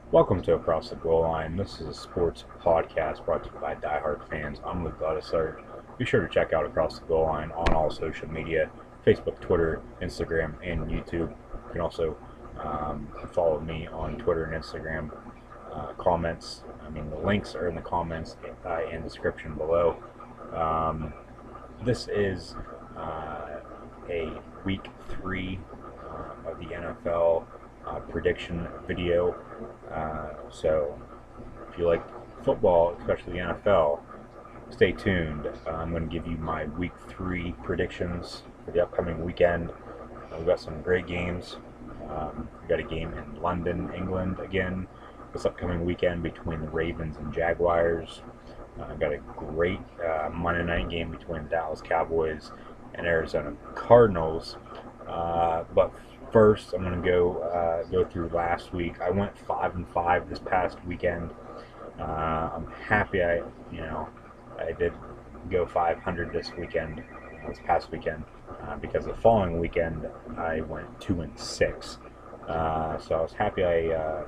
Welcome to Across the Goal Line. This is a sports podcast brought to you by diehard fans. I'm with Godissart. Be sure to check out Across the Goal Line on all social media: Facebook, Twitter, Instagram, and YouTube. You can also follow me on Twitter and Instagram. The links are in the comments and description below. Um, this is a week 3 of the NFL prediction video. So if you like football, especially the NFL, stay tuned. I'm going to give you my week 3 predictions for the upcoming weekend. We've got some great games. We've got a game in London, England again this upcoming weekend between the Ravens and Jaguars. I've got a great Monday night game between the Dallas Cowboys and Arizona Cardinals. But first, I'm going to go through last week. I went 5-5 this past weekend. I'm happy I did go 500 this past weekend, because the following weekend I went 2-6. So I was happy I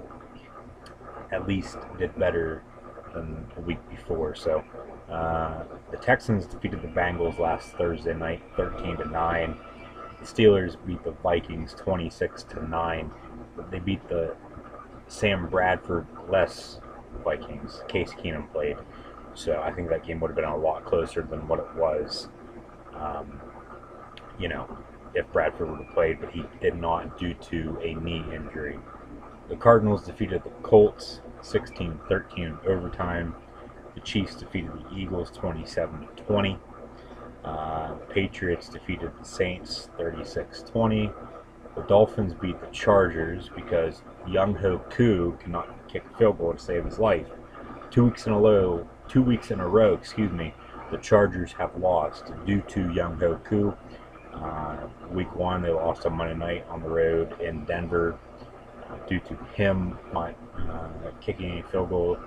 at least did better than the week before. So the Texans defeated the Bengals last Thursday night, 13-9. The Steelers beat the Vikings 26-9. They beat the Sam Bradford-less Vikings. Case Keenum played, so I think that game would have been a lot closer than what it was. If Bradford would have played, but he did not due to a knee injury. The Cardinals defeated the Colts 16-13 in overtime. The Chiefs defeated the Eagles 27-20. The Patriots defeated the Saints 36-20. The Dolphins beat the Chargers because Young Ho Koo cannot kick a field goal to save his life. 2 weeks in a row, the Chargers have lost due to Young Ho Koo. Week 1, they lost on Monday night on the road in Denver due to him kicking a field goal.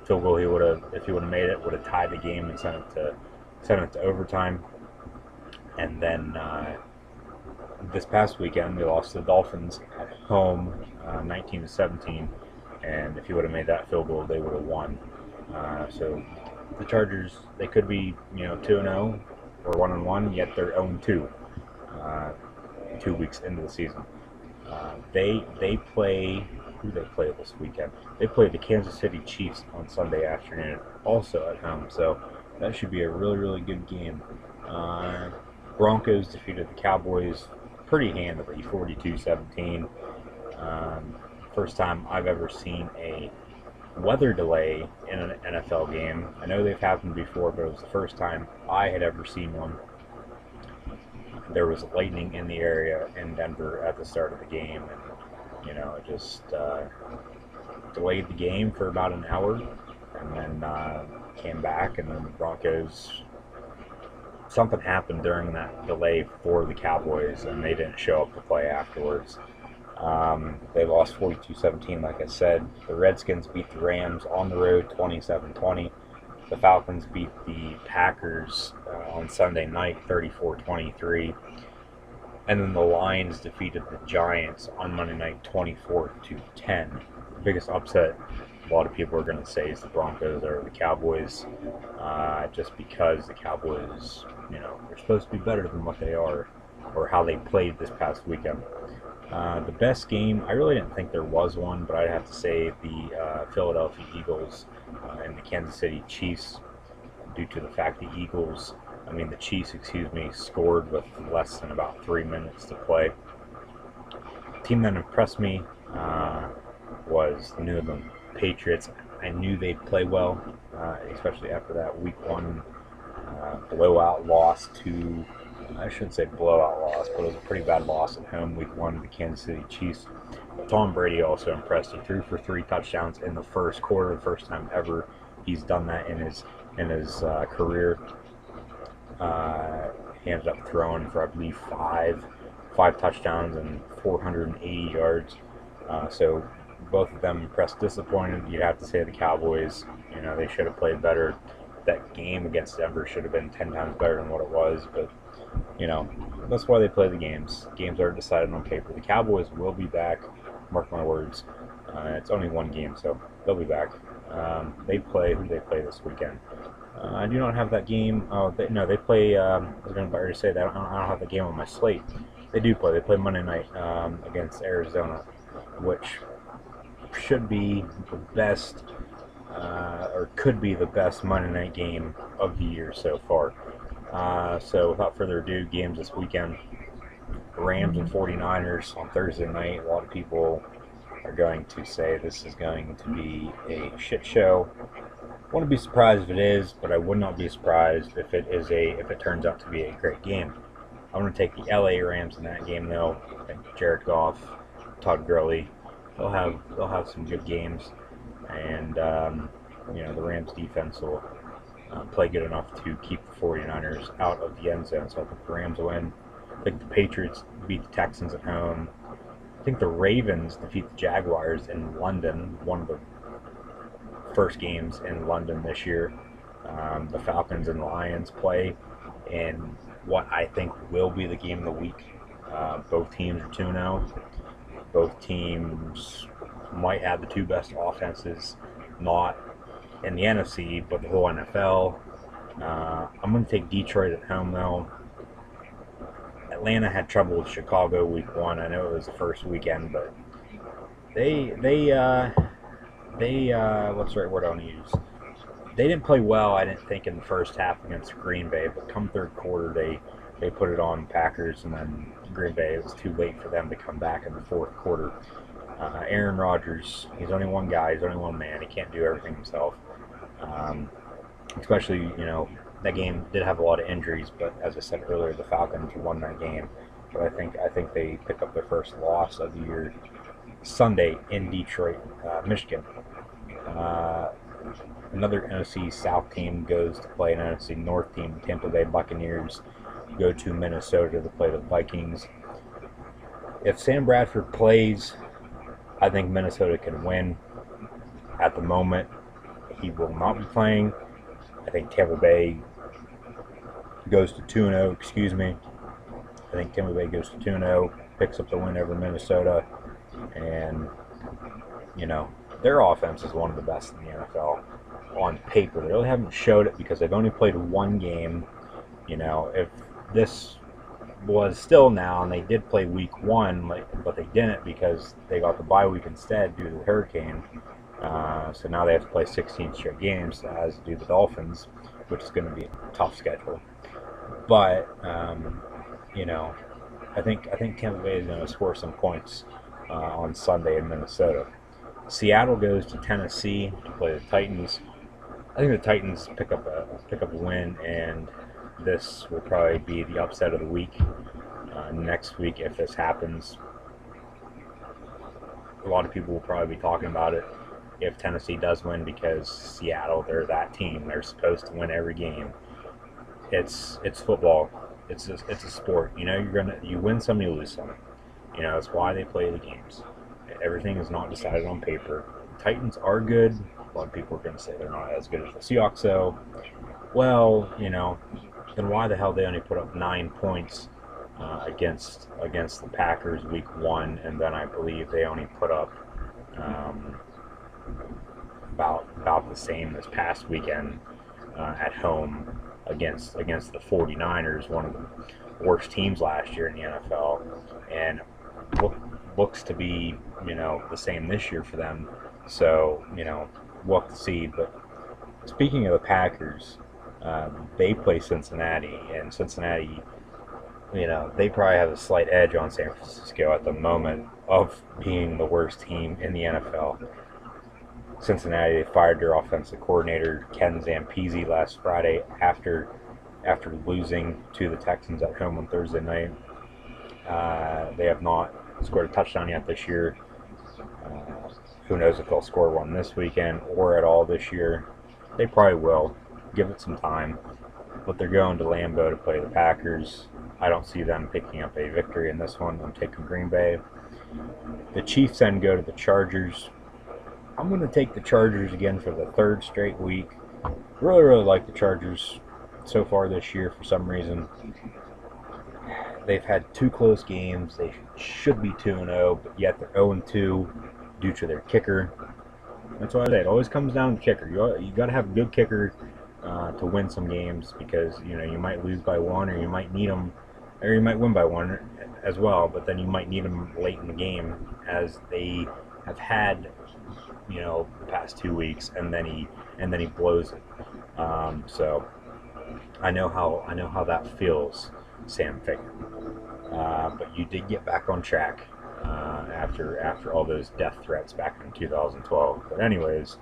He would have, if he would have made it, would have tied the game and sent it to overtime. And then this past weekend, they lost to the Dolphins at home, 19-17. And if he would have made that field goal, they would have won. So the Chargers, they could be 2-0 or 1-1, yet they're 0-2 2 weeks into the season. They play. Who they play this weekend? They play the Kansas City Chiefs on Sunday afternoon, also at home. So that should be a really, really good game. Broncos defeated the Cowboys pretty handily, 42-17. First time I've ever seen a weather delay in an NFL game. I know they've happened before, but it was the first time I had ever seen one. There was lightning in the area in Denver at the start of the game, and it just delayed the game for about an hour, and then came back, and then the Broncos, something happened during that delay for the Cowboys, and they didn't show up to play afterwards. They lost 42-17, like I said. The Redskins beat the Rams on the road 27-20. The Falcons beat the Packers on Sunday night 34-23. And then the Lions defeated the Giants on Monday night 24-10. The biggest upset a lot of people are going to say is the Broncos or the Cowboys, just because the Cowboys, they're supposed to be better than what they are or how they played this past weekend. The best game, I really didn't think there was one, but I'd have to say the Philadelphia Eagles and the Kansas City Chiefs, due to the fact the Chiefs, scored with less than about 3 minutes to play. The team that impressed me was the New England Patriots. I knew they'd play well, especially after that Week 1 blowout loss to, I shouldn't say blowout loss, but it was a pretty bad loss at home Week 1 to the Kansas City Chiefs. Tom Brady also impressed. He threw for 3 touchdowns in the first quarter, the first time ever he's done that in his career. He ended up throwing for, I believe, five touchdowns and 480 yards. So both of them impressed. Disappointed, you'd have to say the Cowboys. They should have played better. That game against Denver should have been 10 times better than what it was. But that's why they play the games. Games are decided on paper. The Cowboys will be back. Mark my words. It's only one game, so they'll be back. They play, who do they play this weekend? I do not have that game. Oh, no, they play. I was going to already say that. I don't have the game on my slate. They do play. They play Monday night against Arizona, which should be the best, or could be the best Monday night game of the year so far. So without further ado, games this weekend. Rams and 49ers on Thursday night. A lot of people are going to say this is going to be a shit show. Wouldn't be surprised if it is, but I would not be surprised if it turns out to be a great game. I'm going to take the LA Rams in that game though. I think Jared Goff, Todd Gurley, they'll have some good games, and the Rams defense will play good enough to keep the 49ers out of the end zone. So I think the Rams will win. I think the Patriots beat the Texans at home. I think the Ravens defeat the Jaguars in London, one of the first games in London this year. The Falcons and Lions play in what I think will be the game of the week. Both teams are 2-0. Both teams might have the two best offenses, not in the NFC, but the whole NFL. I'm going to take Detroit at home, though. Atlanta had trouble with Chicago week 1. I know it was the first weekend, but they what's the right word I want to use? They didn't play well, I didn't think, in the first half against Green Bay, but come third quarter, they put it on Packers, and then Green Bay, it was too late for them to come back in the fourth quarter. Aaron Rodgers, he's only one guy, he's only one man, he can't do everything himself. Especially, that game did have a lot of injuries, but as I said earlier, the Falcons won that game. But I think they pick up their first loss of the year Sunday in Detroit, Michigan. Another NFC South team goes to play an NFC North team. The Tampa Bay Buccaneers go to Minnesota to play the Vikings. If Sam Bradford plays, I think Minnesota can win. At the moment, he will not be playing. I think Tampa Bay goes to 2-0. Excuse me. I think Tampa Bay goes to 2-0, picks up the win over Minnesota, and their offense is one of the best in the NFL on paper. They really haven't showed it because they've only played one game. If this was still now, and they did play week 1, but they didn't because they got the bye week instead due to the hurricane. So now they have to play 16 straight games, as do the Dolphins, which is going to be a tough schedule. But I think Tampa Bay is going to score some points on Sunday in Minnesota. Seattle goes to Tennessee to play the Titans. I think the Titans pick up a win, and this will probably be the upset of the week. Next week, if this happens, a lot of people will probably be talking about it if Tennessee does win, because Seattle, they're that team. They're supposed to win every game. It's football. It's a sport. You win some, you lose some. That's why they play the games. Everything is not decided on paper. The Titans are good. A lot of people are going to say they're not as good as the Seahawks, though. Well, then why the hell they only put up 9 points against the Packers week 1, and then I believe they only put up about the same this past weekend at home against the 49ers, one of the worst teams last year in the NFL, and looks to be the same this year for them. So we'll have to see. But speaking of the Packers, they play Cincinnati, and Cincinnati, they probably have a slight edge on San Francisco at the moment of being the worst team in the NFL. Cincinnati, they fired their offensive coordinator, Ken Zampese, last Friday after losing to the Texans at home on Thursday night. They have not scored a touchdown yet this year. Who knows if they'll score one this weekend or at all this year. They probably will. Give it some time. But they're going to Lambeau to play the Packers. I don't see them picking up a victory in this one. I'm taking Green Bay. The Chiefs then go to the Chargers. I'm going to take the Chargers again for the third straight week. Really, really like the Chargers so far this year for some reason. They've had 2 close games. They should be 2-0, but yet they're 0-2. due to their kicker. That's why I say it always comes down to kicker. You got to have a good kicker to win some games, because you might lose by one, or you might need them, or you might win by one as well. But then you might need them late in the game, as they have had the past 2 weeks, and then he blows it. So I know how that feels, Sam Ficken. But you did get back on track after all those death threats back in 2012. But anyways,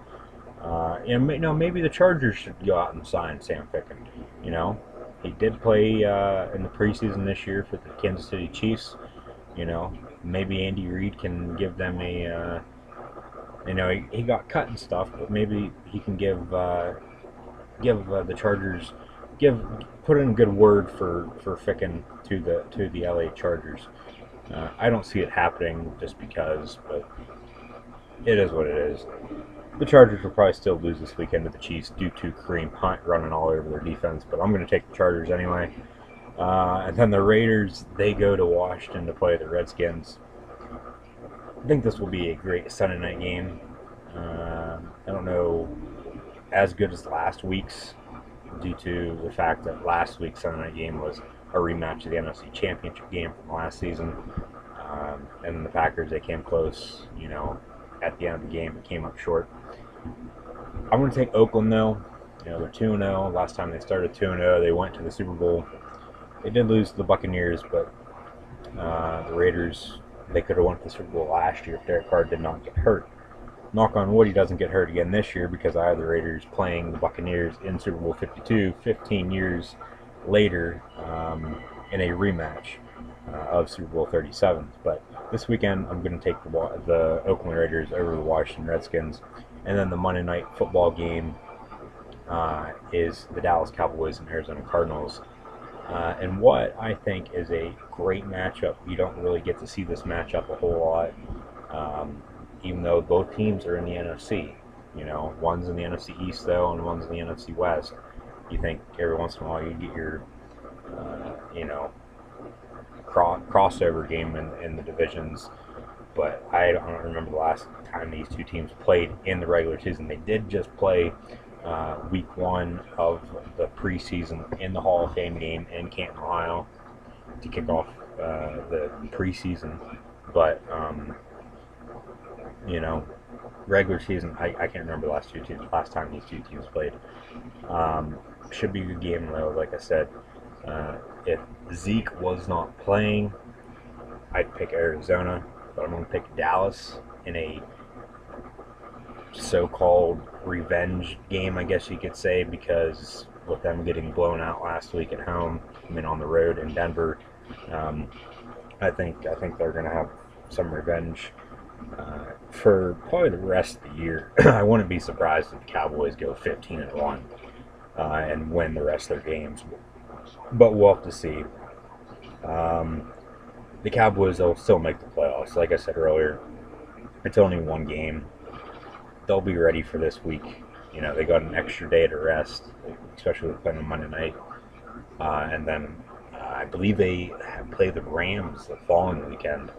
maybe the Chargers should go out and sign Sam Ficken. He did play in the preseason this year for the Kansas City Chiefs. Maybe Andy Reid can give them a. He got cut and stuff, but maybe he can give the Chargers put in a good word for Ficken to the LA Chargers. I don't see it happening just because, but it is what it is. The Chargers will probably still lose this weekend to the Chiefs due to Kareem Hunt running all over their defense, but I'm going to take the Chargers anyway. And then the Raiders, they go to Washington to play the Redskins. I think this will be a great Sunday night game. I don't know, as good as last week's, due to the fact that last week's Sunday night game was a rematch of the NFC Championship game from last season. And the Packers, they came close, at the end of the game, but came up short. I'm going to take Oakland, though. They're 2-0. Last time they started 2-0, they went to the Super Bowl. They did lose to the Buccaneers, but the Raiders, they could have won the Super Bowl last year if Derek Carr did not get hurt. Knock on wood, he doesn't get hurt again this year, because I have the Raiders playing the Buccaneers in Super Bowl 52, 15 years later, in a rematch of Super Bowl 37. But this weekend, I'm going to take the Oakland Raiders over the Washington Redskins. And then the Monday Night Football game is the Dallas Cowboys and Arizona Cardinals. And what I think is a great matchup. You don't really get to see this matchup a whole lot, even though both teams are in the NFC. One's in the NFC East, though, and one's in the NFC West. You think every once in a while you get your, crossover game in the divisions, but I don't remember the last time these two teams played in the regular season. They did just play week 1 of the preseason in the Hall of Fame game in Canton, Ohio, to kick off the preseason. But regular season, I can't remember the last time these two teams played. Should be a good game, though. Like I said, if Zeke was not playing, I'd pick Arizona, but I'm going to pick Dallas in a so-called revenge game, I guess you could say, because with them getting blown out last week at home, on the road in Denver, I think they're going to have some revenge for probably the rest of the year. I wouldn't be surprised if the Cowboys go 15-1 and win the rest of their games, but we'll have to see. The Cowboys, they'll still make the playoffs. Like I said earlier, it's only one game. They'll be ready for this week. They got an extra day to rest, especially with playing on Monday night. And then I believe they play the Rams the following weekend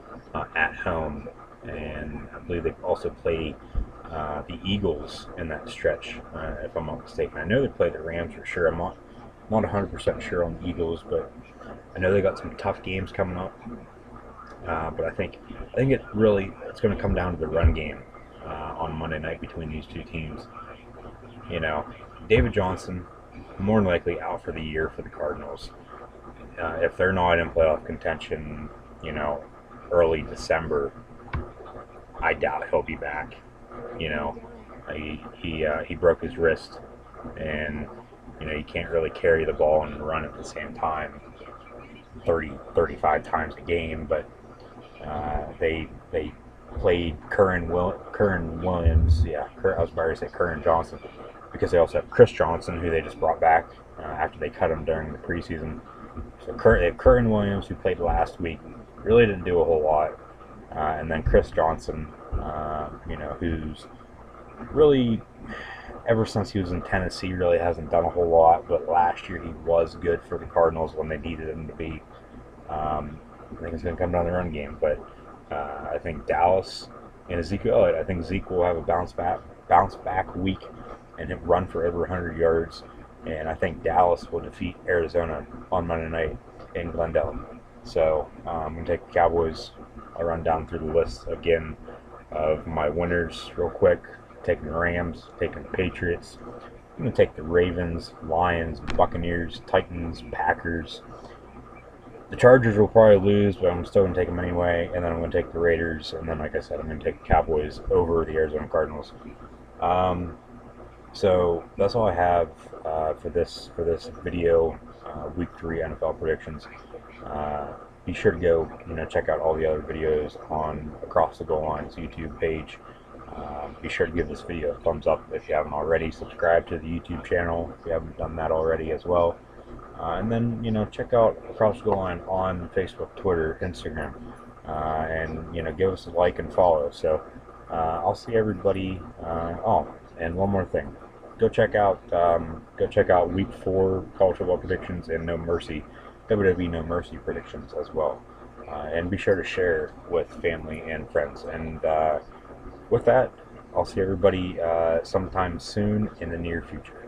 at home. And I believe they also play the Eagles in that stretch, if I'm not mistaken. I know they play the Rams for sure. I'm not 100% sure on the Eagles, but I know they got some tough games coming up. But I think it's going to come down to the run game on Monday night between these two teams. David Johnson, more than likely out for the year for the Cardinals. If they're not in playoff contention, early December, I doubt he'll be back. He broke his wrist, and you can't really carry the ball and run at the same time 35 times a game. But they played Curran Williams. I was about to say Curran Johnson, because they also have Chris Johnson, who they just brought back after they cut him during the preseason. So they have Curran Williams, who played last week, really didn't do a whole lot, and then Chris Johnson, who's really, ever since he was in Tennessee, really hasn't done a whole lot. But last year he was good for the Cardinals when they needed him to be. I think it's going to come down the run game, but I think Dallas And Ezekiel Elliott, I think Zeke will have a bounce back week and run for over 100 yards. And I think Dallas will defeat Arizona on Monday night in Glendale. So I'm going to take the Cowboys. I'll run down through the list again of my winners real quick. Taking the Rams, taking the Patriots. I'm going to take the Ravens, Lions, Buccaneers, Titans, Packers. The Chargers will probably lose, but I'm still going to take them anyway. And then I'm going to take the Raiders. And then, like I said, I'm going to take the Cowboys over the Arizona Cardinals. So that's all I have for this video, Week 3 NFL predictions. Be sure to go, check out all the other videos on Across the Goal Line's YouTube page. Be sure to give this video a thumbs up if you haven't already. Subscribe to the YouTube channel if you haven't done that already as well. And then, check out Across the Goal Line on Facebook, Twitter, Instagram. And, give us a like and follow. So I'll see everybody. Oh, and one more thing. Go check out Week 4 college football predictions and No Mercy, WWE No Mercy predictions as well. And be sure to share with family and friends. And with that, I'll see everybody sometime soon in the near future.